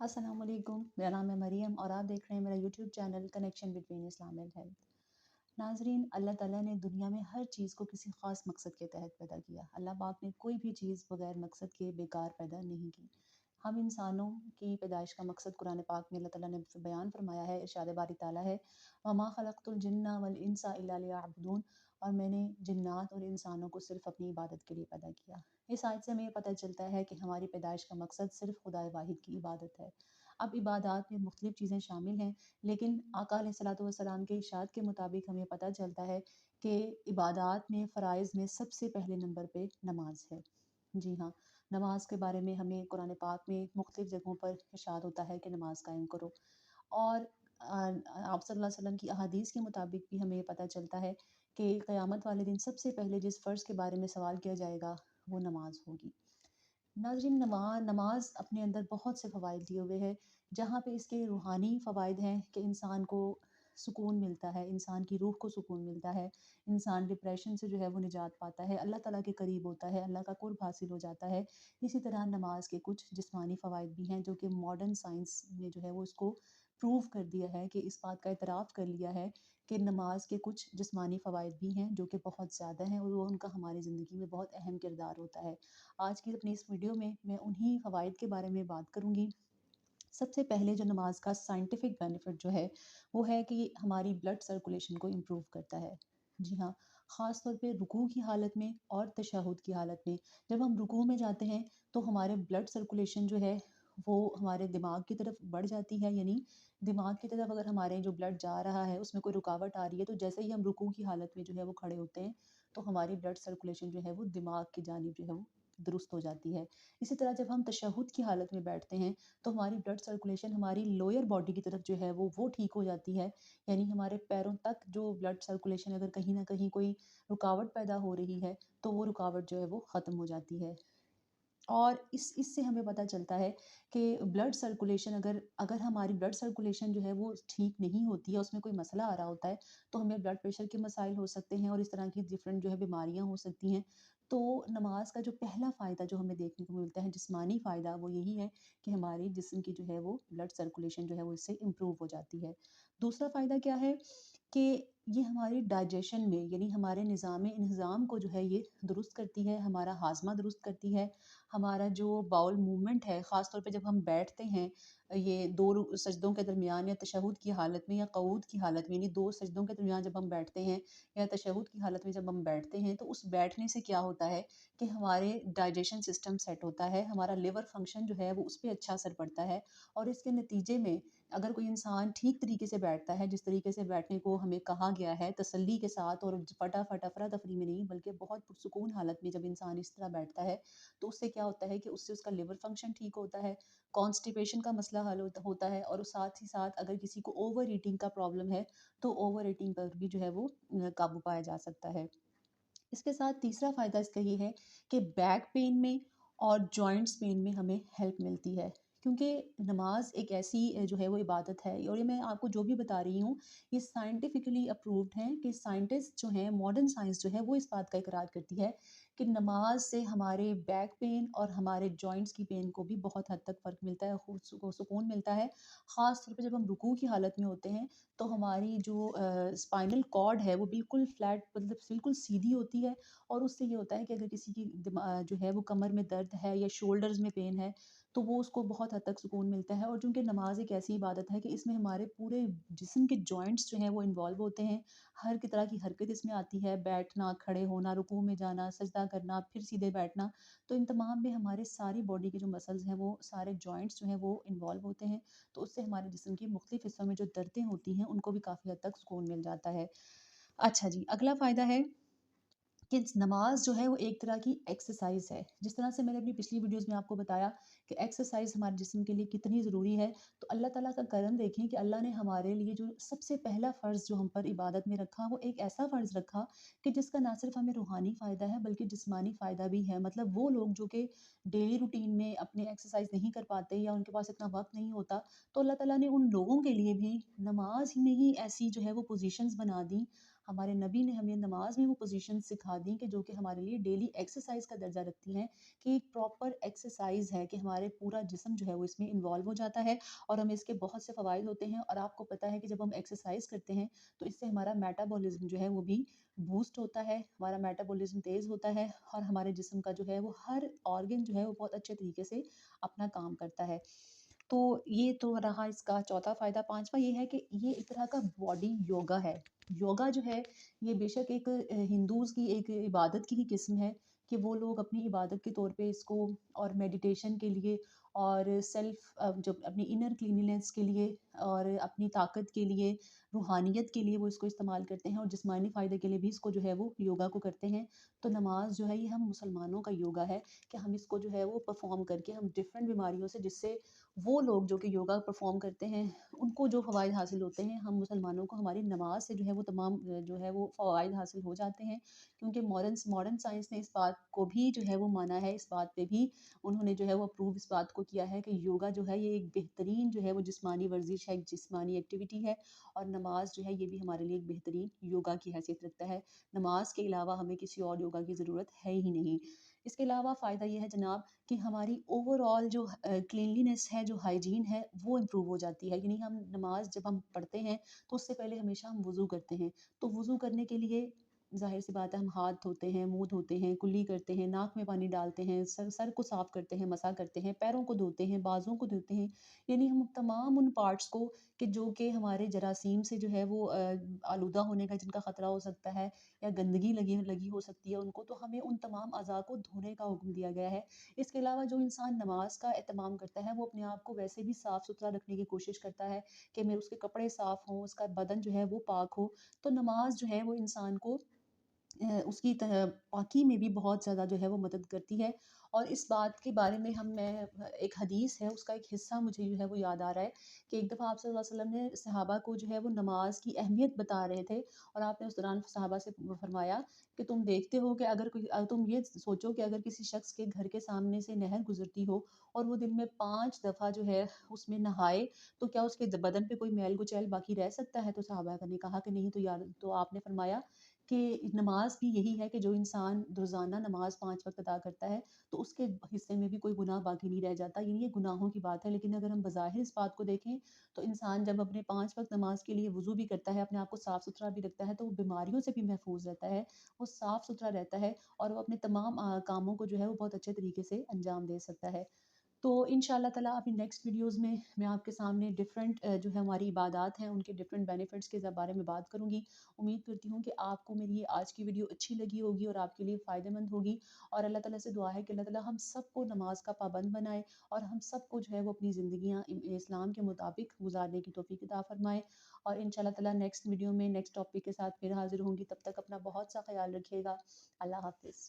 अस्सलाम वालेकुम, मेरा नाम है मरियम और आप देख रहे हैं मेरा YouTube channel connection between Islam and health. नाजरीन, अल्लाह ताला ने दुनिया में हर चीज़ को किसी ख़ास मकसद के तहत पैदा किया। अल्लाह पाक ने कोई भी चीज़ बगैर मकसद के बेकार पैदा नहीं की। हम इंसानों की पैदाइश का मकसद कुरान पाक में अल्लाह ताला ने बयान फरमाया है। इरशाद बारी ताला है, वमा खलक़तुल जिन्ना वल इंसा इल्ला लियअबुदून, और मैंने जिन्नात और इंसानों को सिर्फ अपनी इबादत के लिए पैदा किया। इस आयत से हमें ये पता चलता है कि हमारी पैदाइश का मकसद सिर्फ खुदा वाहिद की इबादत है। अब इबादत में मुख्तलिफ़ चीज़ें शामिल हैं, लेकिन आका अलैहिस्सलातु वस्सलाम के इरशाद के मुताबिक हमें पता चलता है कि इबादत में फ़राइज़ में सबसे पहले नंबर पे नमाज है। जी हाँ, नमाज के बारे में हमें कुरान पाक में मुख्तलिफ़ जगहों पर इरशाद होता है कि नमाज कायम करो। और आप सल्लल्लाहु अलैहि वसल्लम की अहादीस के मुताबिक भी हमें पता चलता है कि क़यामत वाले दिन सबसे पहले जिस फ़र्ज़ के बारे में सवाल किया जाएगा वो नमाज होगी। नाज़रीन, नमाज अपने अंदर बहुत से फ़वाइद लिए हुए है। जहाँ पे इसके रूहानी फ़वाइद हैं कि इंसान को सुकून मिलता है, इंसान की रूह को सुकून मिलता है, इंसान डिप्रेशन से जो है वो निजात पाता है, अल्लाह ताला के करीब होता है, अल्लाह का क़ुर्ब हासिल हो जाता है। इसी तरह नमाज के कुछ जिस्मानी फ़वाइद भी हैं जो कि मॉडर्न साइंस ने जो है वो इसको प्रूव कर दिया है, कि इस बात का इतराफ़ कर लिया है कि नमाज के कुछ जिस्मानी फ़वाइद भी हैं जो कि बहुत ज़्यादा हैं और वो उनका हमारी ज़िंदगी में बहुत अहम किरदार होता है। आज की अपनी इस वीडियो में मैं उन्हीं फ़वाइद के बारे में बात करूँगी। सबसे पहले जो नमाज का साइंटिफिक बेनिफिट जो है वो है कि हमारी ब्लड सर्कुलेशन को इम्प्रूव करता है। जी हाँ, ख़ास तौर पे रुकू की हालत में और तशहुद की हालत में। जब हम रुकू में जाते हैं तो हमारे ब्लड सर्कुलेशन जो है वो हमारे दिमाग की तरफ बढ़ जाती है, यानी दिमाग की तरफ अगर हमारे जो ब्लड जा रहा है उसमें कोई रुकावट आ रही है, तो जैसे ही हम रुकू की हालत में जो है वो खड़े होते हैं तो हमारी ब्लड सर्कुलेशन जो है वो दिमाग की जानिब जो है वो दुरुस्त हो जाती है। इसी तरह जब हम तशहुद की हालत में बैठते हैं तो हमारी ब्लड सर्कुलेशन हमारी लोअर बॉडी की तरफ जो है वो ठीक हो जाती है। यानी हमारे पैरों तक जो ब्लड सर्कुलेशन अगर कहीं न कहीं कोई रुकावट पैदा हो रही है, तो वो रुकावट जो है वो ख़त्म हो जाती है। और इससे हमें पता चलता है कि ब्लड सर्कुलेशन अगर अगर हमारी ब्लड सर्कुलेशन जो है वो ठीक नहीं होती है, उसमें कोई मसला आ रहा होता है, तो हमें ब्लड प्रेशर के मसाइल हो सकते हैं और इस तरह की डिफरेंट जो है बीमारियां हो सकती हैं। तो नमाज का जो पहला फ़ायदा जो हमें देखने को मिलता है, जिस्मानी फ़ायदा, वो यही है कि हमारी जिस्म की जो है वो ब्लड सर्कुलेशन जो है वो इससे इम्प्रूव हो जाती है। दूसरा फ़ायदा क्या है कि ये हमारी डाइजेशन में, यानी हमारे निज़ाम को जो है ये दुरुस्त करती है, हमारा हाज़मा दुरुस्त करती है। हमारा जो बाउल मूवमेंट है, ख़ास तौर पे जब हम बैठते हैं, ये 2 सजदों के दरमियान या तशहुद की हालत में या क़ऊद की हालत में, यानी 2 सजदों के दरमियान जब हम बैठते हैं या तशहुद की हालत में जब हम बैठते हैं, तो उस बैठने से क्या होता है कि हमारे डाइजेशन सिस्टम सेट होता है, हमारा लिवर फंक्शन जो है वो उस पे अच्छा असर पड़ता है। और इसके नतीजे में अगर कोई इंसान ठीक तरीके से बैठता है, जिस तरीके से बैठने को हमें कहा गया है, तसल्ली के साथ और फटाफट अफरा-तफरी में नहीं, बल्कि बहुत पुरसुकून हालत में जब इंसान इस तरह बैठता है, तो उससे क्या होता है कि उससे उसका लिवर फंक्शन ठीक होता है, कॉन्स्टिपेशन का मसला हल होता है, और साथ ही साथ अगर किसी को ओवर ईटिंग का प्रॉब्लम है, तो ओवर ईटिंग पर भी जो है वो काबू पाया जा सकता है। इसके साथ तीसरा फ़ायदा इसका ये है कि बैक पेन में और जॉइंट्स पेन में हमें हेल्प मिलती है। क्योंकि नमाज एक ऐसी जो है वो इबादत है, और ये मैं आपको जो भी बता रही हूँ ये साइंटिफिकली अप्रूव्ड है, कि साइंटिस्ट जो हैं, मॉडर्न साइंस जो है वो इस बात का इकरार करती है कि नमाज से हमारे बैक पेन और हमारे जॉइंट्स की पेन को भी बहुत हद तक फ़र्क मिलता है, सुकून मिलता है। ख़ास तौर पे जब हम रुकू की हालत में होते हैं तो हमारी जो स्पाइनल कॉर्ड है वो बिल्कुल फ्लैट, मतलब बिल्कुल सीधी होती है। और उससे ये होता है कि अगर किसी की जो है वो कमर में दर्द है या शोल्डर्स में पेन है, तो वो उसको बहुत हद तक सुकून मिलता है। और चूँकि नमाज एक ऐसी इबादत है कि इसमें हमारे पूरे जिस्म के जॉइंट्स जो हैं वो इन्वॉल्व होते हैं। हर की तरह की हरकत इसमें आती है, बैठना, खड़े होना, रुकू में जाना, सजदा करना, फिर सीधे बैठना। तो इन तमाम में हमारे सारी बॉडी के जो मसल्स हैं, वो सारे जॉइंट्स जो हैं वो इन्वॉल्व होते हैं। तो उससे हमारे जिस्म की मुख्तलिफ हिस्सों में जो दर्दें होती हैं उनको भी काफ़ी हद तक सुकून मिल जाता है। अच्छा जी, अगला फ़ायदा है कि नमाज जो है वो एक तरह की एक्सरसाइज है। जिस तरह से मैंने अपनी पिछली वीडियोस में आपको बताया कि एक्सरसाइज हमारे जिस्म के लिए कितनी ज़रूरी है, तो अल्लाह ताला का करम देखें कि अल्लाह ने हमारे लिए जो सबसे पहला फ़र्ज़ जो हम पर इबादत में रखा, वो एक ऐसा फ़र्ज़ रखा कि जिसका ना सिर्फ हमें रूहानी फ़ायदा है बल्कि जिस्मानी फ़ायदा भी है। मतलब वो लोग जो कि डेली रूटीन में अपने एक्सरसाइज नहीं कर पाते या उनके पास इतना वक्त नहीं होता, तो अल्लाह ताला ने उन लोगों के लिए भी नमाज में ही ऐसी जो है वो पोजीशंस बना दी, ہمارے نبی نے ہمیں نماز میں وہ پوزیشن سکھا دی کہ جو کہ ہمارے لیے ڈیلی ایکسرسائز کا درجہ رکھتی ہیں، کہ ایک پراپر ایکسرسائز ہے کہ ہمارے پورا جسم جو ہے وہ اس میں انوالو ہو جاتا ہے اور ہمیں اس کے بہت سے فوائد ہوتے ہیں۔ اور آپ کو پتہ ہے کہ جب ہم ایکسرسائز کرتے ہیں تو اس سے ہمارا میٹابولزم جو ہے وہ بھی بوسٹ ہوتا ہے، ہمارا میٹابولزم تیز ہوتا ہے اور ہمارے جسم کا جو ہے وہ ہر آرگن جو ہے وہ بہت اچھے طریقے سے اپنا کام کرتا ہے۔ تو یہ تو رہا اس کا چوتھا فائدہ۔ پانچواں یہ ہے کہ یہ ایک طرح کا باڈی یوگا ہے۔ یوگا جو ہے یہ بے شک ایک ہندوز کی ایک عبادت کی ہی قسم ہے کہ وہ لوگ اپنی عبادت کے طور پہ اس کو اور میڈیٹیشن کے لیے اور سیلف جو اپنی انر کلیننس کے لیے اور اپنی طاقت کے لیے، روحانیت کے لیے وہ اس کو استعمال کرتے ہیں، اور جسمانی فائدے کے لیے بھی اس کو جو ہے وہ یوگا کو کرتے ہیں۔ تو نماز جو ہے یہ ہم مسلمانوں کا یوگا ہے کہ ہم اس کو جو ہے وہ پرفارم کر کے ہم ڈفرینٹ بیماریوں سے، جس سے وہ لوگ جو کہ یوگا پرفارم کرتے ہیں ان کو جو فوائد حاصل ہوتے ہیں، ہم مسلمانوں کو ہماری نماز سے جو ہے وہ تمام جو ہے وہ فوائد حاصل ہو جاتے ہیں۔ کیونکہ ماڈرن سائنس نے اس بات کو بھی جو ہے وہ مانا ہے، اس بات پہ بھی انہوں نے جو ہے وہ اپروو اس بات کو کیا ہے کہ یوگا جو ہے یہ ایک بہترین جو ہے وہ جسمانی ورزش ہے، ایک جسمانی ایکٹیویٹی ہے، اور نماز جو ہے یہ بھی ہمارے لیے ایک بہترین یوگا کی حیثیت رکھتا ہے۔ نماز کے علاوہ ہمیں کسی اور یوگا کی ضرورت ہے ہی نہیں۔ اس کے علاوہ فائدہ یہ ہے جناب کہ ہماری اوور آل جو کلینلینس ہے، جو ہائیجین ہے، وہ امپروو ہو جاتی ہے۔ یعنی ہم نماز جب ہم پڑھتے ہیں تو اس سے پہلے ہمیشہ ہم وضو کرتے ہیں، تو وضو کرنے کے لیے ظاہر سی بات ہے ہم ہاتھ دھوتے ہیں، منہ دھوتے ہیں، کلی کرتے ہیں، ناک میں پانی ڈالتے ہیں، سر کو صاف کرتے ہیں، مسح کرتے ہیں، پیروں کو دھوتے ہیں، بازوں کو دھوتے ہیں۔ یعنی ہم تمام ان پارٹس کو کہ جو کہ ہمارے جراثیم سے جو ہے وہ آلودہ ہونے کا جن کا خطرہ ہو سکتا ہے یا گندگی لگی ہو سکتی ہے ان کو، تو ہمیں ان تمام اعضاء کو دھونے کا حکم دیا گیا ہے۔ اس کے علاوہ جو انسان نماز کا اہتمام کرتا ہے وہ اپنے آپ کو ویسے بھی صاف ستھرا رکھنے کی کوشش کرتا ہے کہ اس کے کپڑے صاف ہوں، اس کا بدن جو ہے وہ پاک ہو۔ تو نماز جو ہے وہ انسان کو اس کی پاکی میں بھی بہت زیادہ جو ہے وہ مدد کرتی ہے۔ اور اس بات کے بارے میں ایک حدیث ہے اس کا ایک حصہ مجھے جو ہے وہ یاد آ رہا ہے کہ ایک دفعہ آپ صلی اللہ علیہ وسلم نے صحابہ کو جو ہے وہ نماز کی اہمیت بتا رہے تھے، اور آپ نے اس دوران صحابہ سے فرمایا کہ تم دیکھتے ہو کہ تم یہ سوچو کہ اگر کسی شخص کے گھر کے سامنے سے نہر گزرتی ہو اور وہ دن میں 5 دفعہ جو ہے اس میں نہائے، تو کیا اس کے بدن پہ کوئی میل کچیل باقی رہ سکتا ہے؟ تو صحابہ نے کہا کہ نہیں، تو آپ نے فرمایا کہ نماز بھی یہی ہے کہ جو انسان روزانہ نماز 5 وقت ادا کرتا ہے تو اس کے حصے میں بھی کوئی گناہ باقی نہیں رہ جاتا۔ یعنی یہ گناہوں کی بات ہے، لیکن اگر ہم بظاہر اس بات کو دیکھیں تو انسان جب اپنے 5 وقت نماز کے لیے وضو بھی کرتا ہے، اپنے آپ کو صاف ستھرا بھی رکھتا ہے، تو وہ بیماریوں سے بھی محفوظ رہتا ہے، وہ صاف ستھرا رہتا ہے اور وہ اپنے تمام کاموں کو جو ہے وہ بہت اچھے طریقے سے انجام دے سکتا ہے۔ تو ان شاء اللہ تعالیٰ اپنی نیکسٹ ویڈیوز میں آپ کے سامنے ڈفرینٹ جو ہے ہماری عبادات ہیں ان کے ڈفرینٹ بینیفٹس کے بارے میں بات کروں گی۔ امید کرتی ہوں کہ آپ کو میری یہ آج کی ویڈیو اچھی لگی ہوگی اور آپ کے لیے فائدہ مند ہوگی، اور اللہ تعالیٰ سے دعا ہے کہ اللہ تعالیٰ ہم سب کو نماز کا پابند بنائے اور ہم سب کو جو ہے وہ اپنی زندگیاں اسلام کے مطابق گزارنے کی توفیق عطا فرمائے۔ اور ان شاء اللہ تعالیٰ نیکسٹ ویڈیو میں نیکسٹ ٹاپک کے ساتھ پھر حاضر ہوں گی، تب تک اپنا بہت سا خیال رکھیے گا۔ اللہ حافظ۔